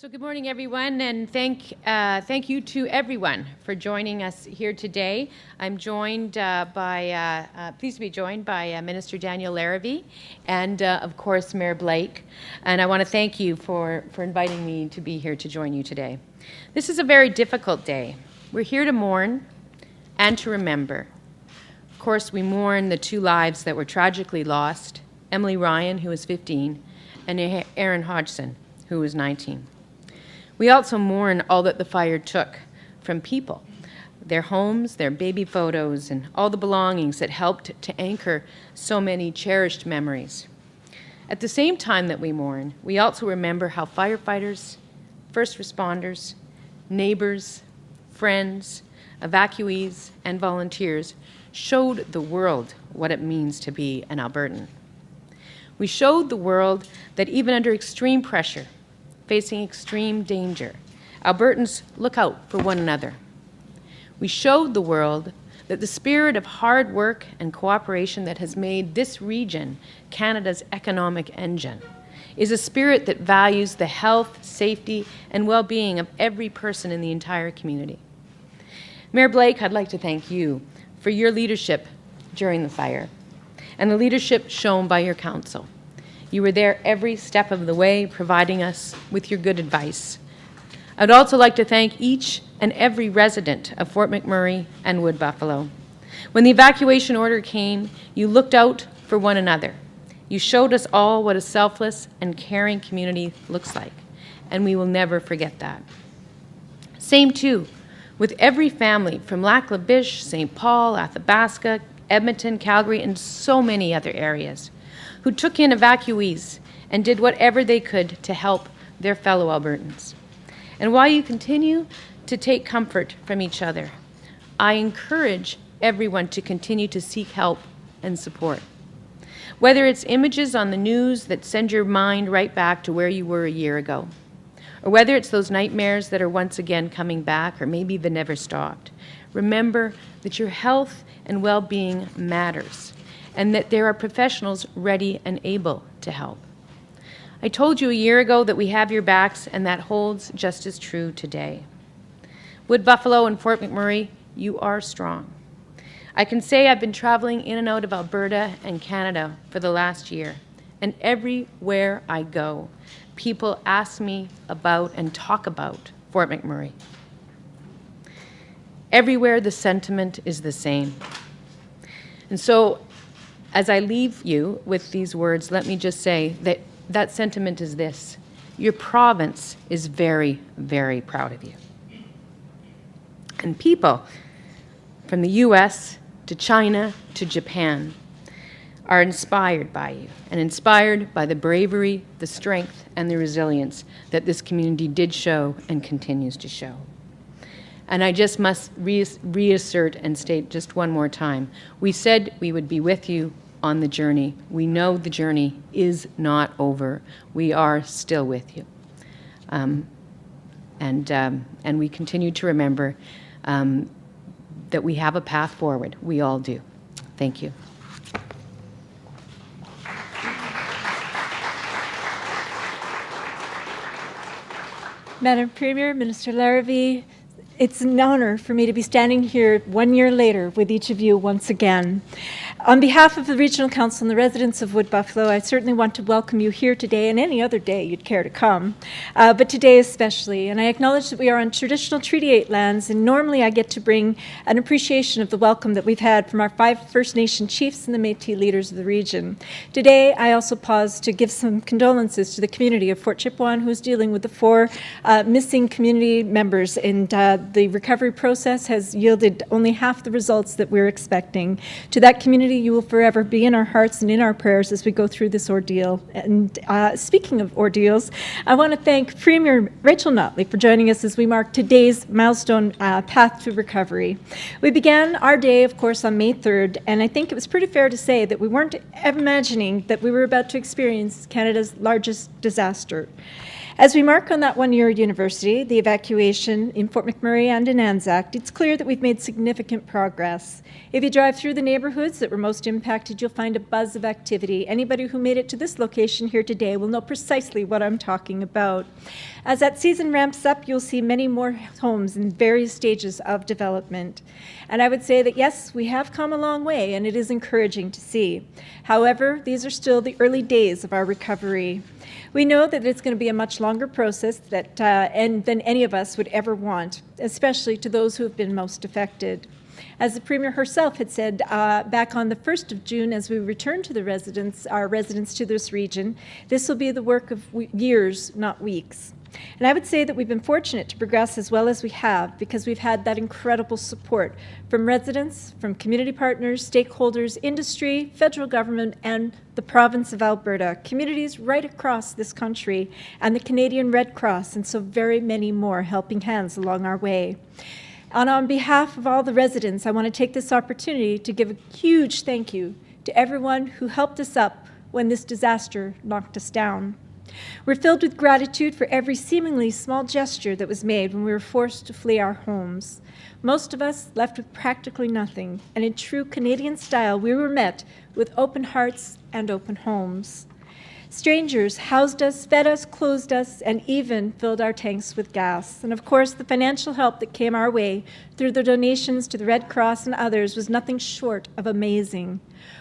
So good morning, everyone, and thank you to everyone for joining us here today. I'm joined pleased to be joined by Minister Daniel Larrabee and, of course, Mayor Blake. And I want to thank you for inviting me to be here to join you today. This is a very difficult day. We're here to mourn and to remember. Of course, we mourn the two lives that were tragically lost, Emily Ryan, who was 15, and Aaron Hodgson, who was 19. We also mourn all that the fire took from people, their homes, their baby photos, and all the belongings that helped to anchor so many cherished memories. At the same time that we mourn, we also remember how firefighters, first responders, neighbors, friends, evacuees, and volunteers showed the world what it means to be an Albertan. We showed the world that even under extreme pressure, facing extreme danger, Albertans look out for one another. We showed the world that the spirit of hard work and cooperation that has made this region Canada's economic engine is a spirit that values the health, safety, and well-being of every person in the entire community. Mayor Blake, I'd like to thank you for your leadership during the fire and the leadership shown by your council. You were there every step of the way, providing us with your good advice. I'd also like to thank each and every resident of Fort McMurray and Wood Buffalo. When the evacuation order came, you looked out for one another. You showed us all what a selfless and caring community looks like, and we will never forget that. Same too with every family from Lac La Biche, St. Paul, Athabasca, Edmonton, Calgary, and so many other areas, who took in evacuees and did whatever they could to help their fellow Albertans. And while you continue to take comfort from each other, I encourage everyone to continue to seek help and support. Whether it's images on the news that send your mind right back to where you were a year ago, or whether it's those nightmares that are once again coming back or maybe they never stopped, remember that your health and well-being matters, and that there are professionals ready and able to help. I told you a year ago that we have your backs, and that holds just as true today. Wood Buffalo and Fort McMurray, you are strong. I can say I've been traveling in and out of Alberta and Canada for the last year, and everywhere I go, people ask me about and talk about Fort McMurray. Everywhere the sentiment is the same. And so, as I leave you with these words, let me just say that that sentiment is this: your province is very, very proud of you. And people from the US to China to Japan are inspired by you and inspired by the bravery, the strength, and the resilience that this community did show and continues to show. And I just must reassert and state just one more time, we said we would be with you on the journey. We know the journey is not over. We are still with you. And we continue to remember that we have a path forward. We all do. Thank you. Madam Premier, Minister Larrabee, it's an honor for me to be standing here 1 year later with each of you once again. On behalf of the Regional Council and the residents of Wood Buffalo, I certainly want to welcome you here today and any other day you'd care to come, but today especially. And I acknowledge that we are on traditional Treaty 8 lands, and normally I get to bring an appreciation of the welcome that we've had from our 5 First Nation chiefs and the Métis leaders of the region. Today, I also pause to give some condolences to the community of Fort Chipewyan, who's dealing with the 4 missing community members, and the recovery process has yielded only half the results that we're expecting. To that community, you will forever be in our hearts and in our prayers as we go through this ordeal. And speaking of ordeals, I want to thank Premier Rachel Notley for joining us as we mark today's milestone path to recovery. We began our day, of course, on May 3rd, and I think it was pretty fair to say that we weren't imagining that we were about to experience Canada's largest disaster. As we mark on that one-year anniversary, the evacuation in Fort McMurray and in Anzac, it's clear that we've made significant progress. If you drive through the neighborhoods that were most impacted, you'll find a buzz of activity. Anybody who made it to this location here today will know precisely what I'm talking about. As that season ramps up, you'll see many more homes in various stages of development. And I would say that, yes, we have come a long way, and it is encouraging to see. However, these are still the early days of our recovery. We know that it's going to be a much longer process than any of us would ever want, especially to those who have been most affected. As the Premier herself had said back on the 1st of June, as we return to our residents to this region, this will be the work of years, not weeks. And I would say that we've been fortunate to progress as well as we have because we've had that incredible support from residents, from community partners, stakeholders, industry, federal government, and the province of Alberta, communities right across this country, and the Canadian Red Cross, and so very many more helping hands along our way. And on behalf of all the residents, I want to take this opportunity to give a huge thank you to everyone who helped us up when this disaster knocked us down. We're filled with gratitude for every seemingly small gesture that was made when we were forced to flee our homes. Most of us left with practically nothing, and in true Canadian style, we were met with open hearts and open homes. Strangers housed us, fed us, clothed us, and even filled our tanks with gas. And of course, the financial help that came our way through the donations to the Red Cross and others was nothing short of amazing.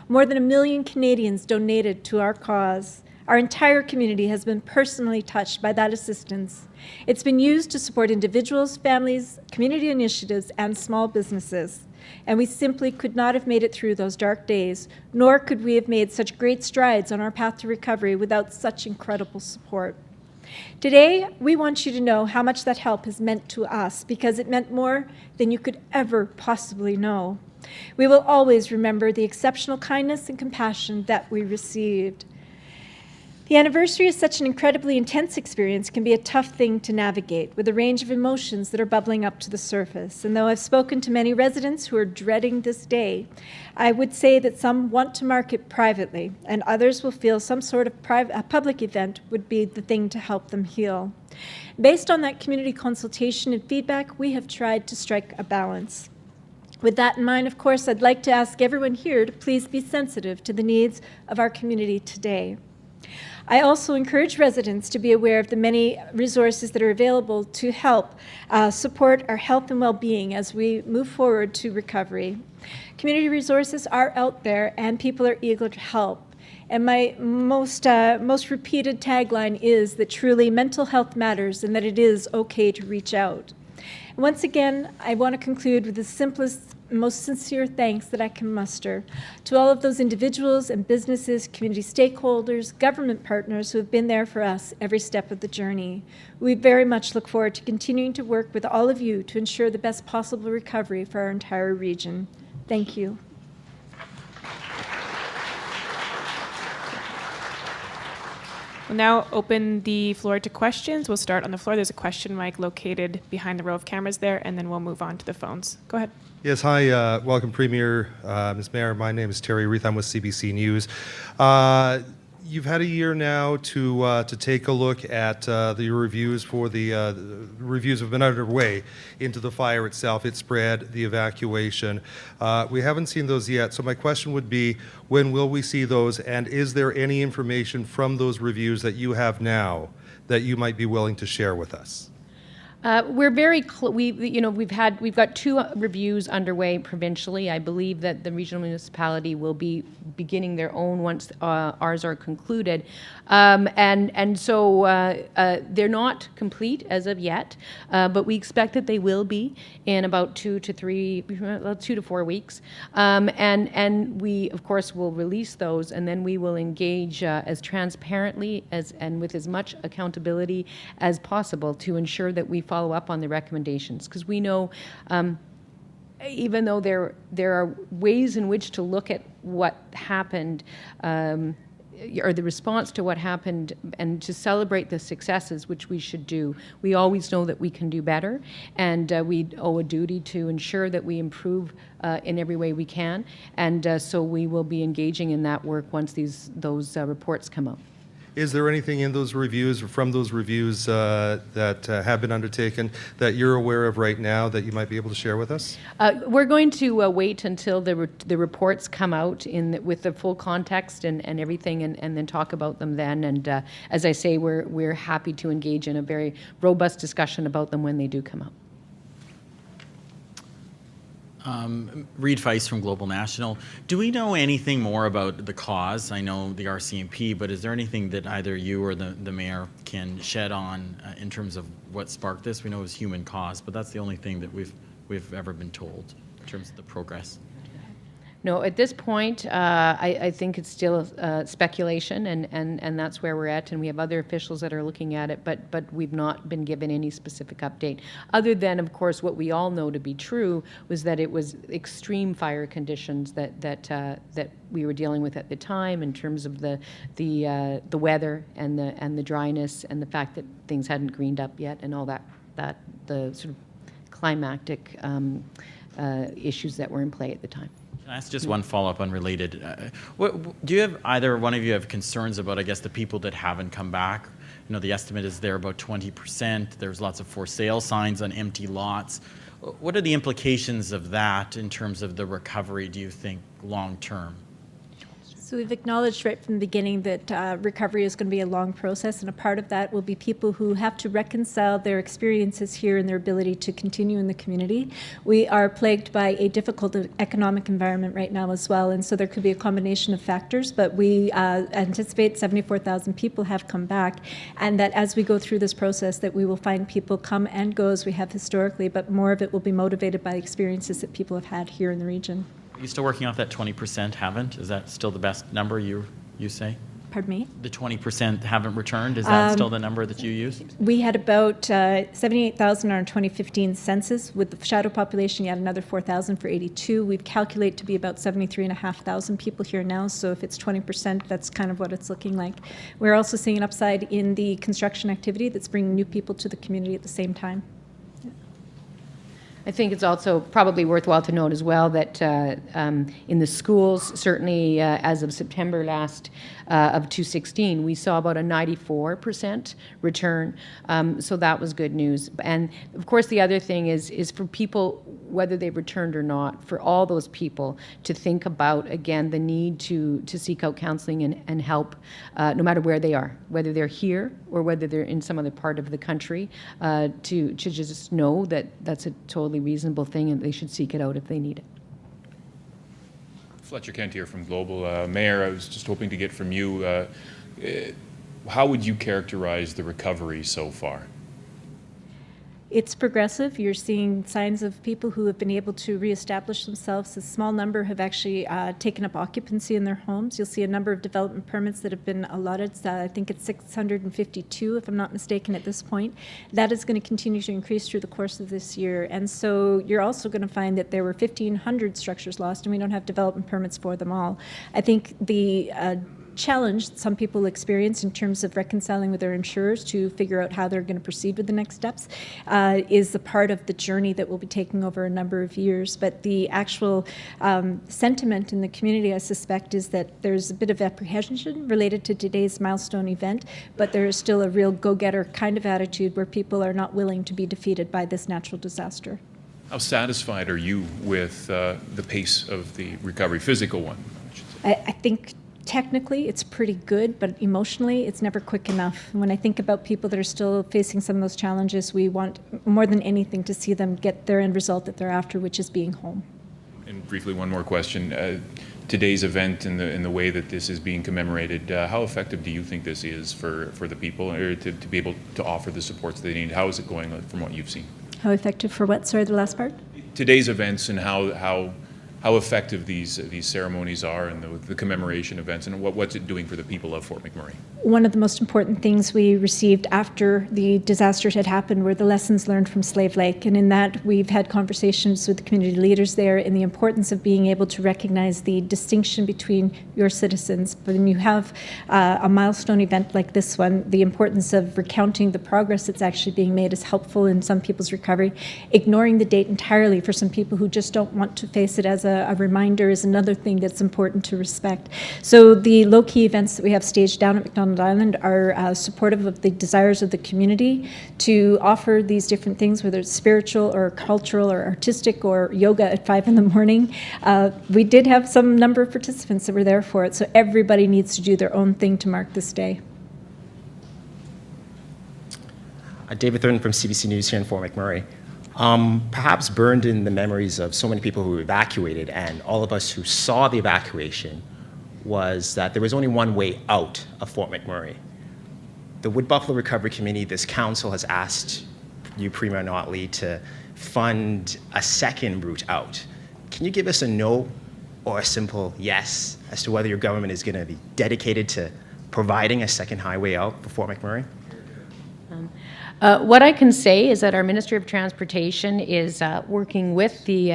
More than 1 million Canadians donated to our cause. Our entire community has been personally touched by that assistance. It's been used to support individuals, families, community initiatives, and small businesses. And we simply could not have made it through those dark days, nor could we have made such great strides on our path to recovery without such incredible support. Today, we want you to know how much that help has meant to us, because it meant more than you could ever possibly know. We will always remember the exceptional kindness and compassion that we received. The anniversary of such an incredibly intense experience can be a tough thing to navigate, with a range of emotions that are bubbling up to the surface. And though I've spoken to many residents who are dreading this day, I would say that some want to mark it privately, and others will feel some sort of public event would be the thing to help them heal. Based on that community consultation and feedback, we have tried to strike a balance. With that in mind, of course, I'd like to ask everyone here to please be sensitive to the needs of our community today. I also encourage residents to be aware of the many resources that are available to help support our health and well-being as we move forward to recovery. Community resources are out there, and people are eager to help. And my most repeated tagline is that truly mental health matters and that it is okay to reach out. And once again, I want to conclude with the simplest, most sincere thanks that I can muster to all of those individuals and businesses, community stakeholders, government partners who have been there for us every step of the journey. We very much look forward to continuing to work with all of you to ensure the best possible recovery for our entire region. Thank you. We'll now open the floor to questions. We'll start on the floor. There's a question mic located behind the row of cameras there, and then we'll move on to the phones. Go ahead. Yes, hi. Welcome, Premier, Ms. Mayor. My name is Terry Reith. I'm with CBC News. You've had a year now to take a look at the reviews for the reviews have been underway into the fire itself, its spread, the evacuation. We haven't seen those yet, so my question would be, when will we see those, and is there any information from those reviews that you have now that you might be willing to share with us? We're very we've got 2 reviews underway provincially. I believe that the regional municipality will be beginning their own once ours are concluded, and so they're not complete as of yet, but we expect that they will be in about 2 to 4 weeks, and we of course will release those, and then we will engage as transparently and with as much accountability as possible to ensure that we follow up on the recommendations, because we know even though there are ways in which to look at what happened or the response to what happened and to celebrate the successes, which we should do, we always know that we can do better, and we owe a duty to ensure that we improve in every way we can, and so we will be engaging in that work once those reports come out. Is there anything in those reviews or from those reviews that have been undertaken that you're aware of right now that you might be able to share with us? We're going to wait until the reports come out with the full context and everything, and then talk about them then. And as I say, we're happy to engage in a very robust discussion about them when they do come out. Reed Feist from Global National. Do we know anything more about the cause? I know the RCMP, but is there anything that either you or the mayor can shed on in terms of what sparked this? We know it was human cause, but that's the only thing that we've ever been told in terms of the progress. No, at this point, I think it's still speculation, and that's where we're at. And we have other officials that are looking at it, but we've not been given any specific update. Other than, of course, what we all know to be true was that it was extreme fire conditions that we were dealing with at the time, in terms of the weather and the dryness and the fact that things hadn't greened up yet, and all that the sort of climactic issues that were in play at the time. Can I ask just one follow-up unrelated? Do you have, either one of you have concerns about, I guess, the people that haven't come back? You know, the estimate is there about 20%. There's lots of for sale signs on empty lots. What are the implications of that in terms of the recovery, do you think, long-term? So we've acknowledged right from the beginning that recovery is going to be a long process, and a part of that will be people who have to reconcile their experiences here and their ability to continue in the community. We are plagued by a difficult economic environment right now as well, and so there could be a combination of factors, but we anticipate 74,000 people have come back, and that as we go through this process that we will find people come and go as we have historically, but more of it will be motivated by experiences that people have had here in the region. Are you still working off that 20% haven't? Is that still the best number you say? Pardon me? The 20% haven't returned, is that still the number that you use? We had about 78,000 on our 2015 census. With the shadow population, you had another 4,000 for 82. We've calculated to be about 73,500 people here now, so if it's 20%, that's kind of what it's looking like. We're also seeing an upside in the construction activity that's bringing new people to the community at the same time. I think it's also probably worthwhile to note as well that in the schools, certainly as of September last of 2016, we saw about a 94% return. So that was good news. And of course, the other thing is for people, whether they returned or not, for all those people to think about, again, the need to seek out counseling and help, no matter where they are, whether they're here or whether they're in some other part of the country, to just know that that's a totally reasonable thing and they should seek it out if they need it. Fletcher Kent here from Global. Mayor, I was just hoping to get from you, how would you characterize the recovery so far? It's progressive. You're seeing signs of people who have been able to reestablish themselves. A small number have actually taken up occupancy in their homes. You'll see a number of development permits that have been allotted. I think it's 652, if I'm not mistaken, at this point. That is going to continue to increase through the course of this year. And so you're also going to find that there were 1,500 structures lost, and we don't have development permits for them all. I think the challenge that some people experience in terms of reconciling with their insurers to figure out how they're going to proceed with the next steps is the part of the journey that will be taking over a number of years. But the actual sentiment in the community, I suspect, is that there's a bit of apprehension related to today's milestone event, but there is still a real go-getter kind of attitude where people are not willing to be defeated by this natural disaster. How satisfied are you with the pace of the recovery, physical one? I think technically it's pretty good, but emotionally it's never quick enough. When I think about people that are still facing some of those challenges, we want more than anything to see them get their end result that they're after, which is being home. And briefly, one more question. Today's event and the way that this is being commemorated, how effective do you think this is for the people, or to be able to offer the supports they need? How is it going from what you've seen? How effective for what? Sorry, the last part? Today's events and how effective these ceremonies are and the commemoration events, and what's it doing for the people of Fort McMurray? One of the most important things we received after the disasters had happened were the lessons learned from Slave Lake. And in that, we've had conversations with the community leaders there in the importance of being able to recognize the distinction between your citizens. But when you have a milestone event like this one, the importance of recounting the progress that's actually being made is helpful in some people's recovery. Ignoring the date entirely for some people who just don't want to face it as a reminder, is another thing that's important to respect. So the low-key events that we have staged down at McDonald Island are supportive of the desires of the community to offer these different things, whether it's spiritual or cultural or artistic or yoga at 5 in the morning. We did have some number of participants that were there for it, so everybody needs to do their own thing to mark this day. David Thurton from CBC News here in Fort McMurray. Perhaps burned in the memories of so many people who evacuated and all of us who saw the evacuation was that there was only one way out of Fort McMurray. The Wood Buffalo Recovery Committee, this council, has asked you, Premier Notley, to fund a second route out. Can you give us a no or a simple yes as to whether your government is going to be dedicated to providing a second highway out for Fort McMurray? What I can say is that our Ministry of Transportation is working with the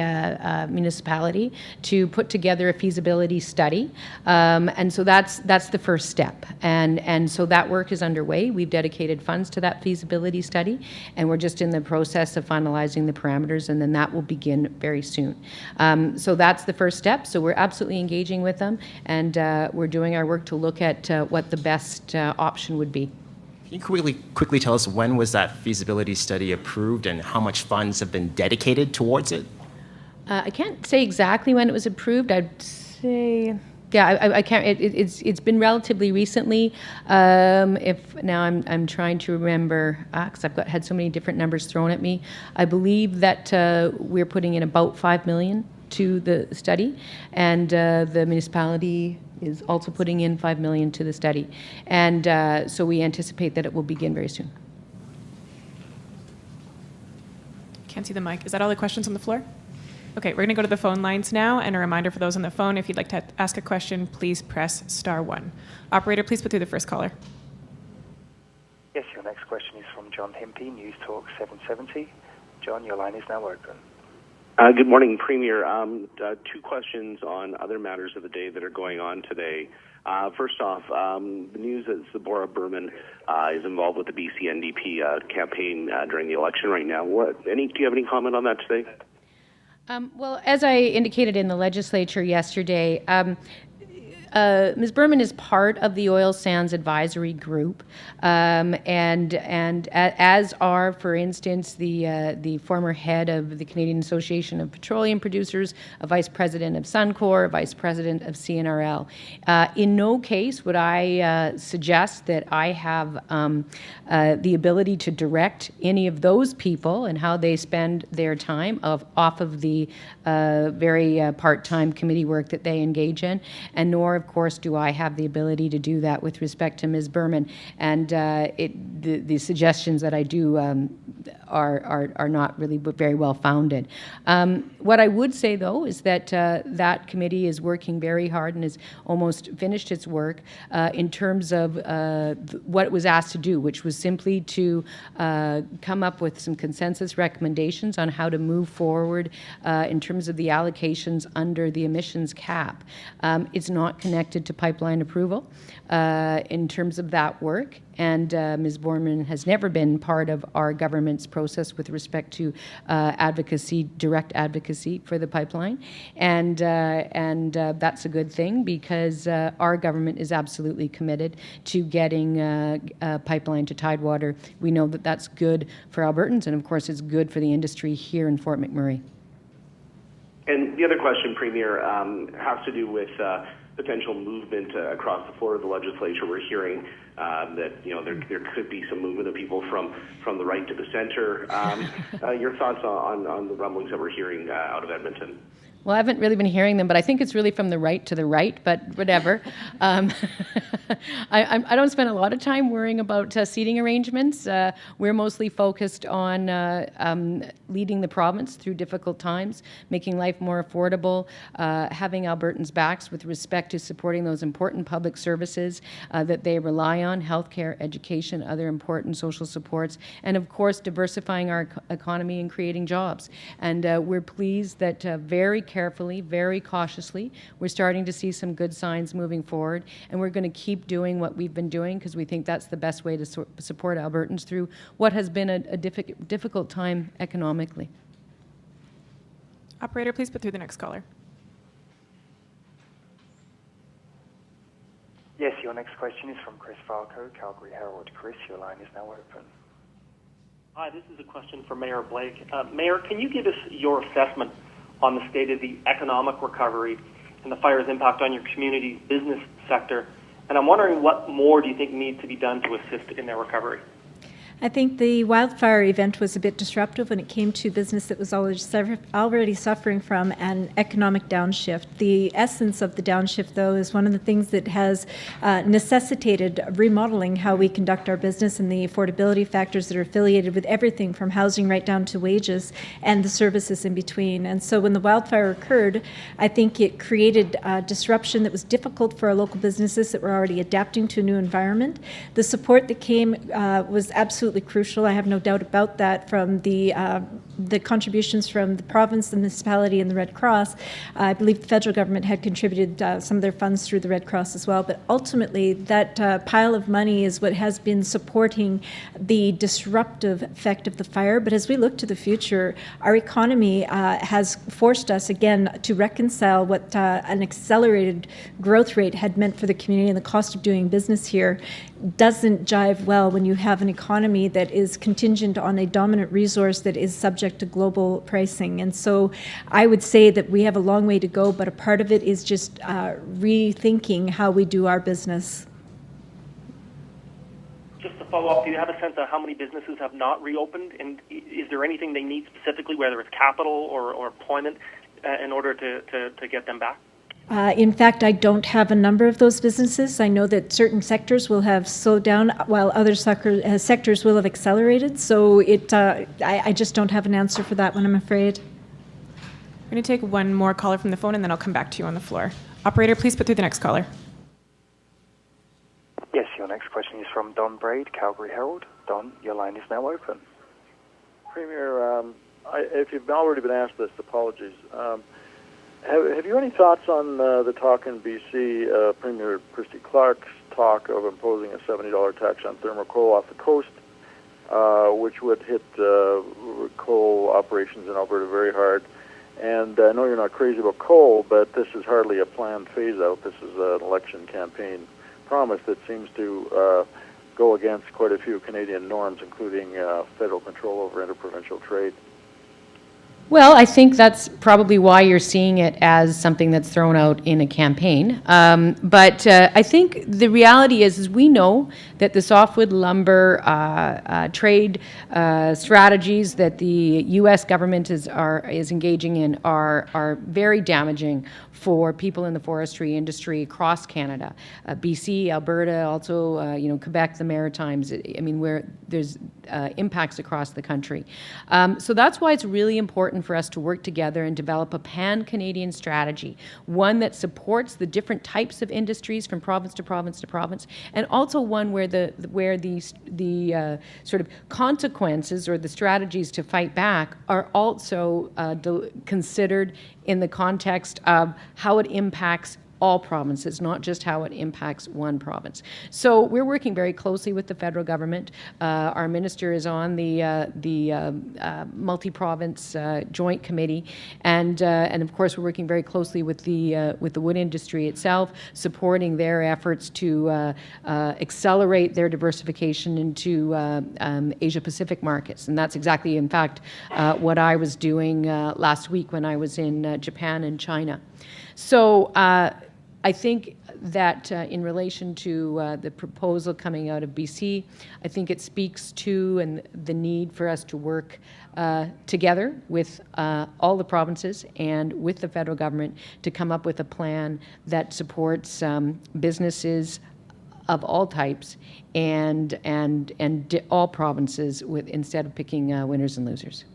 municipality to put together a feasibility study, and so that's the first step. And so that work is underway. We've dedicated funds to that feasibility study, and we're just in the process of finalizing the parameters, and then that will begin very soon. So that's the first step. So we're absolutely engaging with them, and we're doing our work to look at what the best option would be. Can you quickly tell us when was that feasibility study approved and how much funds have been dedicated towards it? I can't say exactly when it was approved. I'd say, yeah, I can't. It's been relatively recently. If now I'm trying to remember because I've had so many different numbers thrown at me. I believe that we're putting in about $5 million to the study, and the municipality is also putting in $5 million to the study. And so we anticipate that it will begin very soon. Can't see the mic. Is that all the questions on the floor? Okay, we're going to go to the phone lines now. And a reminder for those on the phone, if you'd like to ask a question, please press *1. Operator, please put through the first caller. Yes, your next question is from John Hempy, News Talk 770. John, your line is now open. Good morning, Premier. 2 questions on other matters of the day that are going on today. First off, the news that Deborah Berman is involved with the BC NDP campaign during the election right now. Do you have any comment on that today? Well, as I indicated in the legislature yesterday, Ms. Berman is part of the Oil Sands Advisory Group, and as are, for instance, the former head of the Canadian Association of Petroleum Producers, a vice president of Suncor, a vice president of CNRL. In no case would I suggest that I have the ability to direct any of those people and how they spend their time off of the very part-time committee work that they engage in, and nor, of course, do I have the ability to do that with respect to Ms. Berman. And the suggestions that I do are not really very well founded. What I would say, though, is that that committee is working very hard and has almost finished its work in terms of what it was asked to do, which was simply to come up with some consensus recommendations on how to move forward in terms of the allocations under the emissions cap. It's not connected to pipeline approval in terms of that work. And Ms. Berman has never been part of our government's process with respect to advocacy, direct advocacy for the pipeline. And that's a good thing because our government is absolutely committed to getting a pipeline to Tidewater. We know that that's good for Albertans, and of course it's good for the industry here in Fort McMurray. And the other question, Premier, has to do with potential movement across the floor of the legislature. We're hearing that there could be some movement of people from the right to the centre. Your thoughts on the rumblings that we're hearing out of Edmonton? Well, I haven't really been hearing them, but I think it's really from the right to the right, but whatever. I don't spend a lot of time worrying about seating arrangements. We're mostly focused on leading the province through difficult times, making life more affordable, having Albertans' backs with respect to supporting those important public services that they rely on, healthcare, education, other important social supports, and of course diversifying our economy and creating jobs. And we're pleased that very carefully, very cautiously, we're starting to see some good signs moving forward, and we're going to keep doing what we've been doing because we think that's the best way to support Albertans through what has been a difficult time economically. Operator, please put through the next caller. Yes, your next question is from Chris Falco, Calgary Herald. Chris, your line is now open. Hi, this is a question for Mayor Blake. Mayor, can you give us your assessment on the state of the economic recovery and the fire's impact on your community's business sector? And I'm wondering what more do you think needs to be done to assist in their recovery? I think the wildfire event was a bit disruptive when it came to business that was already suffering from an economic downshift. The essence of the downshift, though, is one of the things that has necessitated remodeling how we conduct our business and the affordability factors that are affiliated with everything from housing right down to wages and the services in between. And so when the wildfire occurred, I think it created a disruption that was difficult for our local businesses that were already adapting to a new environment. The support that came was absolutely crucial. I have no doubt about that, from the contributions from the province, the municipality, and the Red Cross. I believe the federal government had contributed some of their funds through the Red Cross as well. But ultimately, that pile of money is what has been supporting the disruptive effect of the fire. But as we look to the future, our economy has forced us again to reconcile what an accelerated growth rate had meant for the community, and the cost of doing business here doesn't jive well when you have an economy that is contingent on a dominant resource that is subject to global pricing. And so I would say that we have a long way to go, but a part of it is just rethinking how we do our business. Just to follow up, do you have a sense of how many businesses have not reopened? And is there anything they need specifically, whether it's capital or employment, in order to get them back? In fact, I don't have a number of those businesses. I know that certain sectors will have slowed down while other sectors will have accelerated. So I just don't have an answer for that one, I'm afraid. We're going to take one more caller from the phone, and then I'll come back to you on the floor. Operator, please put through the next caller. Yes, your next question is from Don Braid, Calgary Herald. Don, your line is now open. Premier, if you've already been asked this, apologies. Have you any thoughts on the talk in BC, Premier Christy Clark's talk of imposing a $70 tax on thermal coal off the coast, which would hit coal operations in Alberta very hard? And I know you're not crazy about coal, but this is hardly a planned phase-out. This is an election campaign promise that seems to go against quite a few Canadian norms, including federal control over interprovincial trade. Well, I think that's probably why you're seeing it as something that's thrown out in a campaign. But I think the reality is we know that the softwood lumber trade strategies that the U.S. government is engaging in are very damaging for people in the forestry industry across Canada, BC, Alberta, also Quebec, the Maritimes. I mean, where there's impacts across the country. So that's why it's really important for us to work together and develop a pan-Canadian strategy, one that supports the different types of industries from province to province to province, and also one where the sort of consequences or the strategies to fight back are also considered in the context of how it impacts all provinces, not just how it impacts one province. So we're working very closely with the federal government. Our minister is on the multi-province joint committee, and of course we're working very closely with the wood industry itself, supporting their efforts to accelerate their diversification into Asia Pacific markets, and that's exactly, in fact, what I was doing last week when I was in Japan and China. So I think that in relation to the proposal coming out of BC, I think it speaks to the need for us to work together with all the provinces and with the federal government to come up with a plan that supports businesses of all types and all provinces instead of picking winners and losers.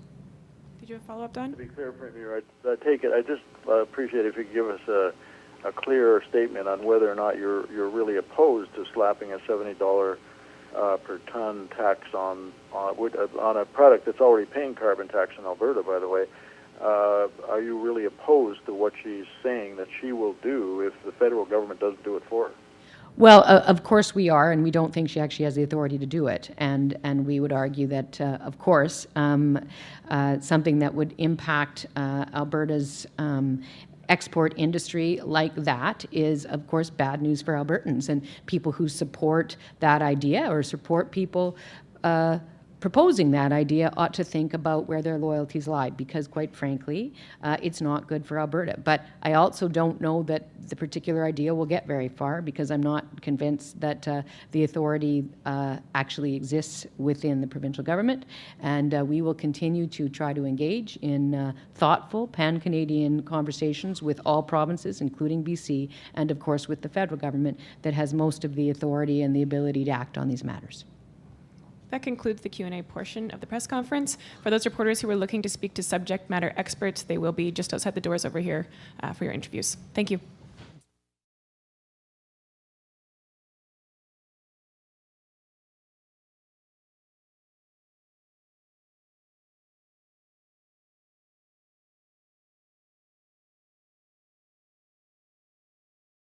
Did you have a follow-up, Don? To be clear, Premier, I take it. I just appreciate if you could give us a clear statement on whether or not you're really opposed to slapping a $70 per ton tax on a product that's already paying carbon tax in Alberta, by the way. Are you really opposed to what she's saying that she will do if the federal government doesn't do it for her? Well, of course we are, and we don't think she actually has the authority to do it. And we would argue that, of course, something that would impact Alberta's export industry like that is, of course, bad news for Albertans, and people who support that idea or support people proposing that idea ought to think about where their loyalties lie, because quite frankly, it's not good for Alberta. But I also don't know that the particular idea will get very far, because I'm not convinced that the authority actually exists within the provincial government, and we will continue to try to engage in thoughtful pan-Canadian conversations with all provinces, including BC, and of course with the federal government that has most of the authority and the ability to act on these matters. That concludes the Q&A portion of the press conference. For those reporters who are looking to speak to subject matter experts, they will be just outside the doors over here for your interviews. Thank you.